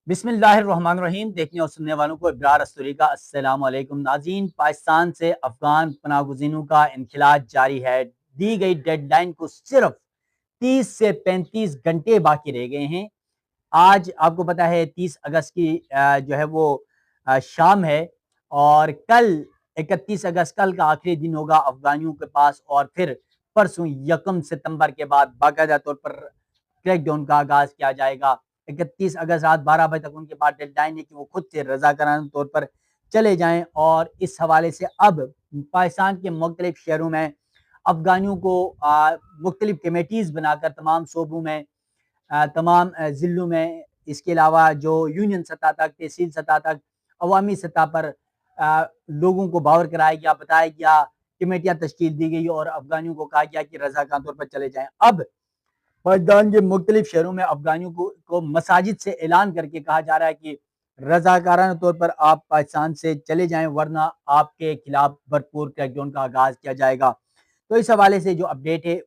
بسم اللہ الرحمن الرحیم۔ دیکھنے اور سننے والوں کو ابرار استوری کا السلام علیکم۔ ناظرین، پاکستان سے افغان پناہ گزینوں کا انخلاء جاری ہے۔ دی گئی ڈیڈ لائن کو صرف 30 سے 35 گھنٹے باقی رہ گئے ہیں۔ آج آپ کو پتا ہے 30 اگست کی جو ہے وہ شام ہے، اور کل 31 اگست کل کا آخری دن ہوگا افغانیوں کے پاس، اور پھر پرسوں 1 ستمبر کے بعد باقاعدہ طور پر کریک ڈاؤن کا آغاز کیا جائے گا۔ 31 اگست رات 12 بجے تک ان کے پاس ڈیڈ لائن ہے کہ وہ خود سے رضاکارانہ طور پر چلے جائیں، اور اس حوالے سے اب پاکستان کے مختلف شہروں میں افغانیوں کو مختلف کمیٹیز بنا کر تمام صوبوں میں، تمام ضلعوں میں، اس کے علاوہ جو یونین سطح تک، تحصیل سطح تک، عوامی سطح پر لوگوں کو باور کرایا گیا، بتایا گیا، کمیٹیاں تشکیل دی گئی اور افغانیوں کو کہا گیا کہ رضاکارانہ طور پر چلے جائیں۔ اب پاکستان کے مختلف شہروں میں افغانیوں کو مساجد سے اعلان کر کے کہا جا رہا ہے کہ رضاکارانہ طور پر آپ پاکستان سے چلے جائیں، ورنہ آپ کے خلاف بھرپور کریک ڈاؤن کا آغاز کیا جائے گا۔ تو اس حوالے سے جو اپڈیٹ ہے،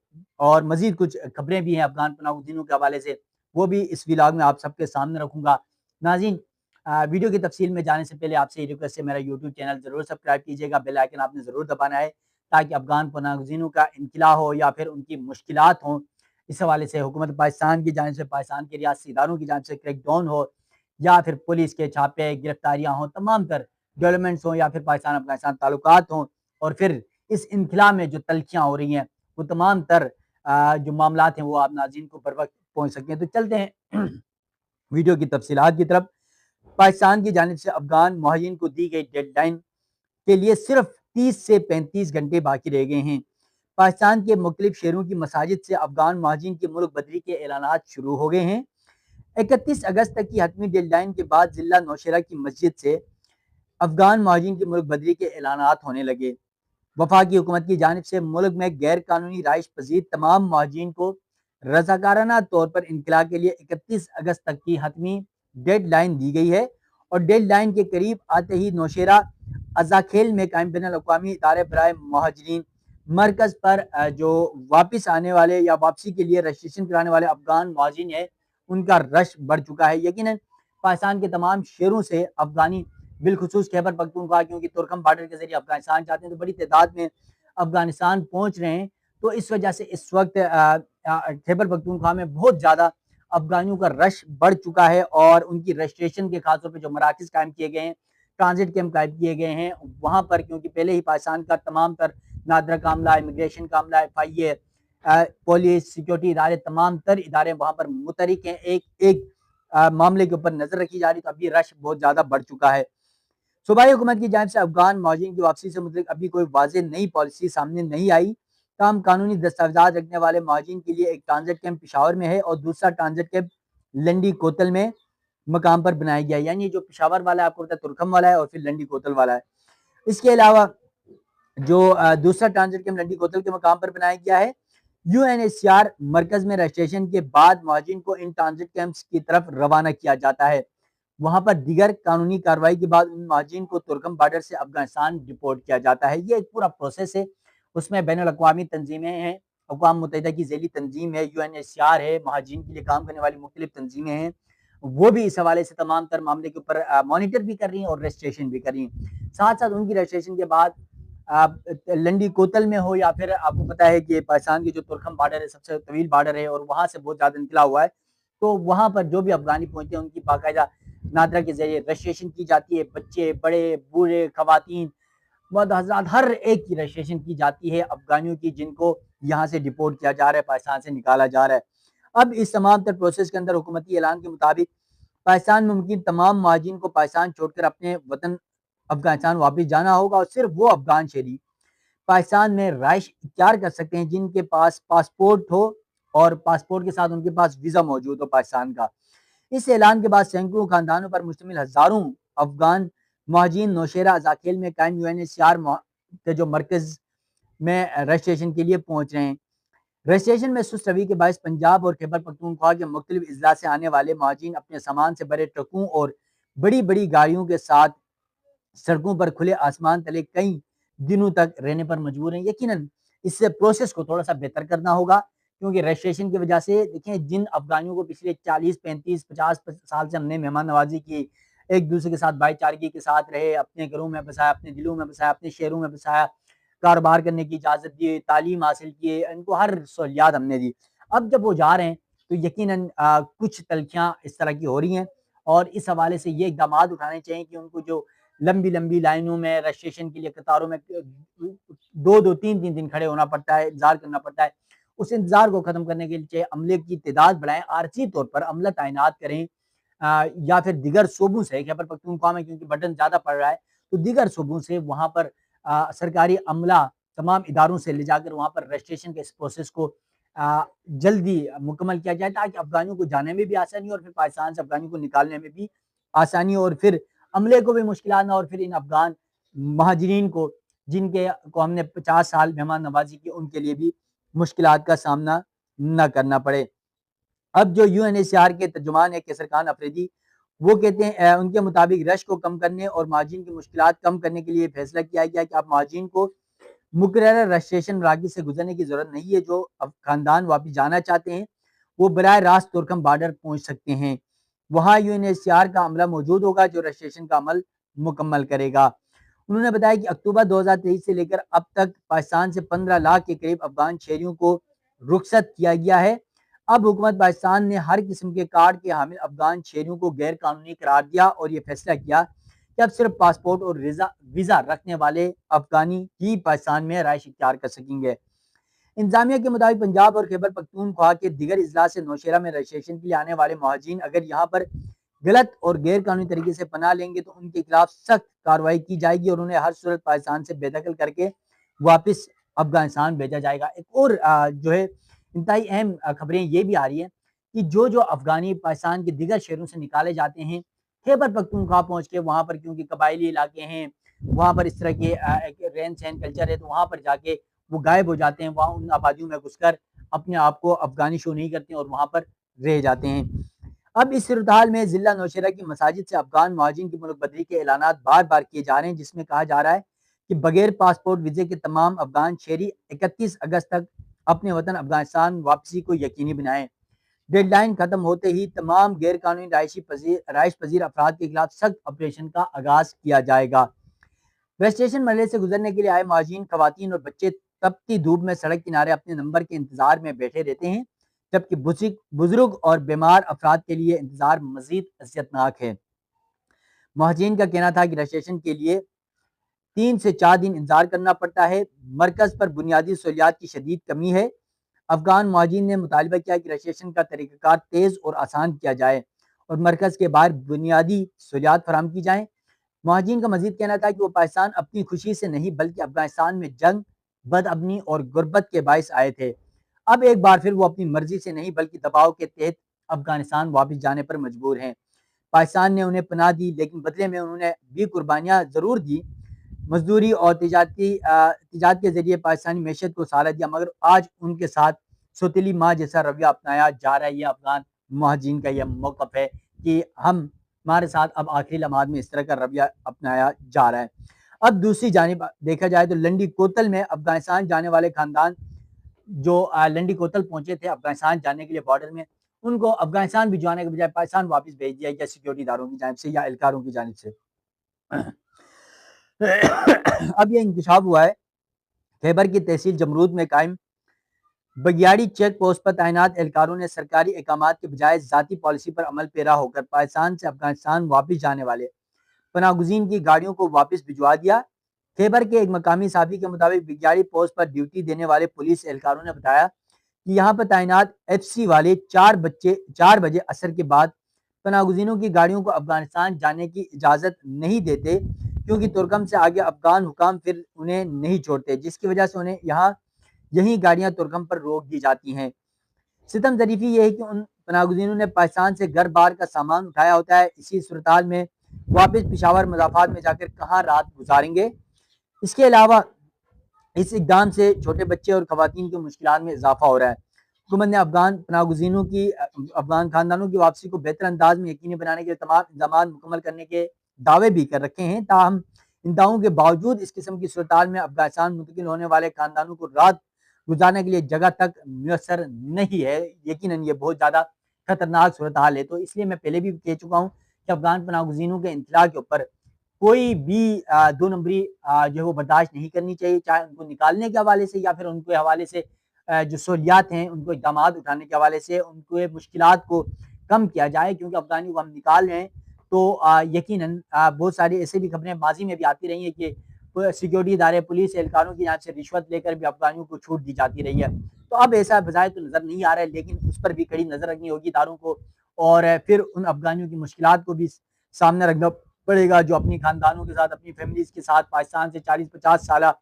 اور مزید کچھ خبریں بھی ہیں افغان پناہ گزینوں کے حوالے سے، وہ بھی اس ولاگ میں آپ سب کے سامنے رکھوں گا۔ ناظرین، ویڈیو کی تفصیل میں جانے سے پہلے آپ سے یہ ریکویسٹ ہے، میرا یوٹیوب چینل ضرور سبسکرائب کیجیے گا، بیل آئیکن آپ نے ضرور دبانا ہے، تاکہ افغان پناہ گزینوں کا انخلاء ہو یا پھر ان کی مشکلات ہوں، اس حوالے سے حکومت پاکستان کی جانب سے، پاکستان کے ریاستی اداروں کی جانب سے کریک ڈاؤن ہو، یا پھر پولیس کے چھاپے، گرفتاریاں ہوں، تمام تر ڈیولپمنٹس ہوں، یا پھر پاکستان افغانستان تعلقات ہوں، اور پھر اس انخلاء میں جو تلخیاں ہو رہی ہیں، وہ تمام تر جو معاملات ہیں وہ آپ ناظرین کو بر وقت پہنچ سکتے ہیں۔ تو چلتے ہیں ویڈیو کی تفصیلات کی طرف۔ پاکستان کی جانب سے افغان مہاجرین کو دی گئی ڈیڈ لائن کے لیے صرف 30 سے 35 گھنٹے باقی رہ گئے ہیں۔ پاکستان کے مختلف شہروں کی مساجد سے افغان مہاجرین کی ملک بدری کے اعلانات شروع ہو گئے ہیں۔ 31 اگست تک کی حتمی ڈیڈ لائن کے بعد ضلع نوشہرہ کی مسجد سے افغان مہاجرین کی ملک بدری کے اعلانات ہونے لگے۔ وفاقی حکومت کی جانب سے ملک میں غیر قانونی رہائش پذیر تمام مہاجرین کو رضاکارانہ طور پر انخلاء کے لیے 31 اگست تک کی حتمی ڈیڈ لائن دی گئی ہے، اور ڈیڈ لائن کے قریب آتے ہی نوشہرہ ازاکھیل میں قائم بین الاقوامی ادارے برائے مہاجرین مرکز پر جو واپس آنے والے یا واپسی کے لیے رجسٹریشن کرانے والے افغان مہاجرین ہیں، ان کا رش بڑھ چکا ہے۔ یقیناً پاکستان کے تمام شہروں سے افغانی، بالخصوص خیبر پختونخوا، کیونکہ ترکم بارڈر کے ذریعے افغانستان جاتے ہیں، تو بڑی تعداد میں افغانستان پہنچ رہے ہیں۔ تو اس وجہ سے اس وقت خیبر پختونخوا میں بہت زیادہ افغانیوں کا رش بڑھ چکا ہے، اور ان کی رجسٹریشن کے خاص طور پہ جو مراکز قائم کیے گئے ہیں، ٹرانزٹ کیمپ قائم کیے گئے ہیں، وہاں پر کیونکہ پہلے ہی پاکستان کا تمام تر نادرہ کا عملہ، امیگریشن کا عملہ، FIA، پولیس، سیکیورٹی ادارے، تمام تر ادارے وہاں پر متحرک ہیں، ایک معاملے کے اوپر نظر رکھی جا رہی، تو ابھی رش بہت زیادہ بڑھ چکا ہے۔ صوبائی حکومت کی جانب سے افغان مہاجرین کی واپسی سے متعلق ابھی کوئی واضح نئی پالیسی سامنے نہیں آئی، تاہم قانونی دستاویزات رکھنے والے مہاجرین کے لیے ایک ٹرانزٹ کیمپ پشاور میں ہے، اور دوسرا ٹرانزٹ کیمپ لنڈی کوتل میں مقام پر بنایا گیا ہے۔ یعنی جو پشاور والا ہے، آپ کو پتا ہے ترکم والا ہے، اور پھر لنڈی کوتل والا ہے۔ اس کے علاوہ جو دوسرا ٹرانزٹ کیمپ لنڈی کوتل کے مقام پر بنایا گیا ہے، UNHCR مرکز میں رجسٹریشن کے بعد مہاجرین کو ان ٹرانزٹ کیمپس کی طرف روانہ کیا جاتا ہے۔ وہاں پر دیگر قانونی کارروائی کے بعد ان مہاجرین کو ترکم بارڈر سے افغانستان ڈپورٹ کیا جاتا ہے۔ یہ ایک پورا پروسیس ہے، اس میں بین الاقوامی تنظیمیں ہیں، اقوام متحدہ کی ذیلی تنظیم ہے، UNHCR ہے، مہاجرین کے لیے کام کرنے والی مختلف تنظیمیں ہیں، وہ بھی اس حوالے سے تمام تر معاملے کے اوپر مانیٹر بھی کر رہی ہیں اور رجسٹریشن بھی کر رہی ہیں۔ ساتھ ساتھ ان کی رجسٹریشن کے بعد لنڈی کوتل میں ہو، یا پھر آپ کو پتا ہے کہ پاکستان کی جو ترکم بارڈر ہے، سب سے طویل بارڈر ہے، اور وہاں سے بہت زیادہ انخلاء ہوا ہے، تو وہاں پر جو بھی افغانی پہنچتے ہیں ان کی باقاعدہ نادرہ کے ذریعے رجسٹریشن کی جاتی ہے۔ بچے، بڑے، بوڑھے، خواتین، مرد حضرات، ہر ایک کی رجسٹریشن کی جاتی ہے افغانیوں کی، جن کو یہاں سے ڈپورٹ کیا جا رہا ہے، پاکستان سے نکالا جا رہا ہے۔ اب اس تمام تر پروسیس کے اندر حکومتی اعلان کے مطابق پاکستان میں ممکن تمام مہاجرین کو پاکستان چھوڑ کر اپنے وطن افغانستان واپس جانا ہوگا، اور صرف وہ افغان شہری پاکستان میں رہائش اختیار کر سکتے ہیں جن کے پاس پاسپورٹ ہو، اور پاسپورٹ کے ساتھ ان کے پاس ویزا موجود ہو پاکستان کا۔ اس اعلان کے بعد سینکڑوں خاندانوں پر مشتمل ہزاروں افغان مہاجرین نوشہرہ ازاکھیل میں قائم UNHCR کے جو مرکز میں رجسٹریشن کے لیے پہنچ رہے ہیں۔ رجسٹریشن میں سست روی کے باعث پنجاب اور خیبر پختونخوا کے مختلف اضلاع سے آنے والے مہاجرین اپنے سامان سے بھرے ٹرکوں اور بڑی بڑی گاڑیوں کے ساتھ سڑکوں پر کھلے آسمان تلے کئی دنوں تک رہنے پر مجبور ہیں۔ یقیناً اس سے پروسیس کو تھوڑا سا بہتر کرنا ہوگا، کیونکہ رجسٹریشن کی وجہ سے دیکھیں جن افغانیوں کو پچھلے 40 35 50 سال سے ہم نے مہمان نوازی کی، ایک دوسرے کے ساتھ بھائی چارگی کے ساتھ رہے، اپنے گھروں میں بسایا، اپنے دلوں میں بسایا، اپنے شہروں میں بسایا، کاروبار کرنے کی اجازت دی، تعلیم حاصل کی، ان کو ہر سہولیات ہم نے دی، اب جب وہ جا رہے ہیں تو یقیناً کچھ تلخیاں اس طرح کی ہو رہی ہیں، اور اس حوالے سے یہ اقدامات اٹھانے چاہیے کہ ان کو جو لمبی لمبی لائنوں میں رجسٹریشن کے لیے قطاروں میں 2 2 3 3 دن کھڑے ہونا پڑتا ہے، انتظار کرنا پڑتا ہے، اس انتظار کو ختم کرنے کے لیے عملے کی تعداد بڑھائیں، عارضی طور پر عملہ تعینات کریں، یا پھر دیگر صوبوں سے، خیبر پختونخوا میں کیونکہ برڈن زیادہ پڑ رہا ہے تو دیگر صوبوں سے وہاں پر سرکاری عملہ تمام اداروں سے لے جا کر وہاں پر رجسٹریشن کے اس پروسیس کو جلدی مکمل کیا جائے، تاکہ افغانیوں کو جانے میں بھی آسانی اور پھر پاکستان سے افغانیوں کو نکالنے میں بھی آسانی، اور پھر عملے کو بھی مشکلات نہ، اور پھر ان افغان مہاجرین کو جن کے کو ہم نے 50 سال مہمان نوازی کی، ان کے لیے بھی مشکلات کا سامنا نہ کرنا پڑے۔ اب جو UNHCR کے ترجمان ہے کیسر خان افریدی، وہ کہتے ہیں ان کے مطابق رش کو کم کرنے اور مہاجرین کی مشکلات کم کرنے کے لیے فیصلہ کیا گیا کہ اب مہاجرین کو مقررہ رجسٹریشن مراکز سے گزرنے کی ضرورت نہیں ہے، جو خاندان واپس جانا چاہتے ہیں وہ براہ راست ترکم بارڈر پہنچ سکتے ہیں، وہاں UNHCR کا عملہ موجود ہوگا جو رجسٹریشن کا عمل مکمل کرے گا۔ انہوں نے بتایا کہ اکتوبر 2023 سے لے کر اب تک پاکستان سے 15 لاکھ کے قریب افغان شہریوں کو رخصت کیا گیا ہے۔ اب حکومت پاکستان نے ہر قسم کے کارڈ کے حامل افغان شہریوں کو غیر قانونی قرار دیا اور یہ فیصلہ کیا کہ اب صرف پاسپورٹ اور ویزا رکھنے والے افغانی ہی پاکستان میں رہائش اختیار کر سکیں گے۔ انتظامیہ کے مطابق پنجاب اور خیبر پختونخوا کے دیگر اضلاع سے نوشہرہ میں رجسٹریشن کے لیے آنے والے مہاجرین اگر یہاں پر غلط اور غیر قانونی طریقے سے پناہ لیں گے تو ان کے خلاف سخت کارروائی کی جائے گی اور انہیں ہر صورت پاکستان سے بے دخل کر کے واپس افغانستان بھیجا جائے گا۔ ایک اور جو ہے انتہائی اہم خبریں یہ بھی آ رہی ہیں کہ جو افغانی پاکستان کے دیگر شہروں سے نکالے جاتے ہیں، خیبر پختونخوا پہنچ کے وہاں پر کیونکہ قبائلی علاقے ہیں، وہاں پر اس طرح کے رہن سہن کلچر ہے، تو وہاں پر جا کے وہ غائب ہو جاتے ہیں، وہاں ان آبادیوں میں گھس کر اپنے آپ کو افغانی شو نہیں کرتے اور وہاں پر رہ جاتے ہیں۔ اب اس صورتحال میں ضلع نوشہرہ کی مساجد سے افغان مہاجرین کی ملک بدری کے اعلانات بار بار کیے جا رہے ہیں، جس میں کہا جا رہا ہے کہ بغیر پاسپورٹ ویزے کے تمام افغان شہری 31 اگست تک اپنے وطن افغانستان واپسی کو یقینی بنائیں۔ ڈیڈ لائن ختم ہوتے ہی تمام غیر قانونی رہائش پذیر افراد کے خلاف سخت آپریشن کا آغاز کیا جائے گا۔ رجسٹریشن مرحلے سے گزرنے کے لیے آئے مہاجرین، خواتین اور بچے تپتی دھوپ میں سڑک کنارے اپنے نمبر کے انتظار میں بیٹھے رہتے ہیں، جبکہ بزرگ اور بیمار افراد کے لیے انتظار مزید اذیتناک ہے۔ مہاجرین کا کہنا تھا کہ رجسٹریشن کے لیے 3 سے 4 دن انتظار کرنا پڑتا ہے۔ مرکز پر بنیادی سہولیات کی شدید کمی ہے۔ افغان مہاجرین نے مطالبہ کیا کہ رجسٹریشن کا طریقہ کار تیز اور آسان کیا جائے اور مرکز کے باہر بنیادی سہولیات فراہم کی جائیں۔ مہاجرین کا مزید کہنا تھا کہ وہ پاکستان اپنی خوشی سے نہیں بلکہ افغانستان میں جنگ، بدامنی اور غربت کے باعث آئے تھے۔ اب ایک بار پھر وہ اپنی مرضی سے نہیں بلکہ دباؤ کے تحت افغانستان واپس جانے پر مجبور ہیں۔ پاکستان نے انہیں پناہ دی لیکن بدلے میں انہوں نے بھی قربانیاں ضرور دی، مزدوری اور تجارت کے ذریعے پاکستانی معیشت کو سہارا دیا، مگر آج ان کے ساتھ سوتیلی ماں جیسا رویہ اپنایا جا رہا ہے۔ یہ افغان مہاجرین کا یہ موقف ہے کہ ہمارے ساتھ اب آخری لمحات میں اس طرح کا رویہ اپنایا جا رہا ہے۔ اب دوسری جانب دیکھا جائے تو لنڈی کوتل میں افغانستان جانے والے خاندان جو لنڈی کوتل پہنچے تھے افغانستان جانے کے لیے بارڈر میں، ان کو افغانستان بھجوانے کے بجائے پاکستان واپس بھیج دیا گیا سیکورٹی اداروں کی جانب سے یا اہلکاروں کی جانب سے۔ اب یہ انکشاف ہوا ہے خیبر کی تحصیل جمرود میں قائم بگیاڑی چیک پوسٹ پر تعینات اہلکاروں نے سرکاری احکامات کے بجائے ذاتی پالیسی پر عمل پیرا ہو کر پاکستان سے افغانستان واپس جانے والے پناہ گزین کی گاڑیوں کو واپس بھجوا دیا۔ خیبر کے ایک مقامی صحافی کے مطابق بگیاڑی پوسٹ پر ڈیوٹی دینے والے پولیس اہلکاروں نے بتایا کہ یہاں پر تعینات FC والے 4 بجے عصر کے بعد پناہ گزینوں کی گاڑیوں کو افغانستان جانے کی اجازت نہیں دیتے، کیونکہ ترکم سے آگے افغان حکام پھر انہیں نہیں چھوڑتے، جس کی وجہ سے انہیں یہی گاڑیاں ترکم پر روک دی جاتی ہیں۔ ستم ظریفی یہ ہے کہ ان پناہ گزینوں نے پاکستان سے گھر بار کا سامان اٹھایا ہوتا ہے، اسی صورتحال میں واپس پشاور مضافات میں جا کر کہاں رات گزاریں گے۔ اس کے علاوہ اس اقدام سے چھوٹے بچے اور خواتین کی مشکلات میں اضافہ ہو رہا ہے۔ حکومت نے افغان پناہ گزینوں کی افغان خاندانوں کی واپسی کو بہتر انداز میں یقینی بنانے کے تمام انتظامات مکمل کرنے کے دعوے بھی کر رکھے ہیں، تاہم ان دعووں کے باوجود اس قسم کی صورتحال میں افغانستان منتقل ہونے والے خاندانوں کو رات گزارنے کے لیے جگہ تک میسر نہیں ہے۔ یقیناً یہ بہت زیادہ خطرناک صورتحال ہے۔ تو اس لیے میں پہلے بھی کہہ چکا ہوں کہ افغان پناہ گزینوں کے انخلاء کے اوپر کوئی بھی دو نمبری جو ہے وہ برداشت نہیں کرنی چاہیے، چاہے ان کو نکالنے کے حوالے سے یا پھر ان کے حوالے سے جو سہولیات ہیں ان کو اقدامات اٹھانے کے حوالے سے ان کو مشکلات کو کم کیا جائے، کیونکہ افغانیوں کو ہم نکال رہے ہیں تو یقیناً بہت ساری ایسے بھی خبریں ماضی میں بھی آتی رہی ہیں کہ سیکیورٹی ادارے پولیس اہلکاروں کی جانب سے رشوت لے کر بھی افغانیوں کو چھوٹ دی جاتی رہی ہے۔ تو اب ایسا بظاہر تو نظر نہیں آ رہا ہے، لیکن اس پر بھی کڑی نظر رکھنی ہوگی اداروں کو، اور پھر ان افغانیوں کی مشکلات کو بھی سامنے رکھنا پڑے گا جو اپنی خاندانوں کے ساتھ اپنی فیملیز کے ساتھ پاکستان سے 40-50 سالہ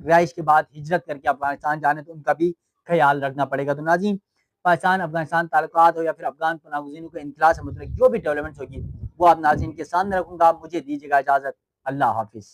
رہائش کے بعد ہجرت کر کے افغانستان جانے، تو ان کا بھی خیال رکھنا پڑے گا۔ تو ناظرین، پاکستان افغانستان تعلقات ہو یا پھر افغان پناہ گزینوں کے انخلاء سے متعلق جو بھی ڈیولپمنٹس ہوگی وہ آپ ناظرین کے سامنے رکھوں گا۔ مجھے دیجیے گا اجازت، اللہ حافظ۔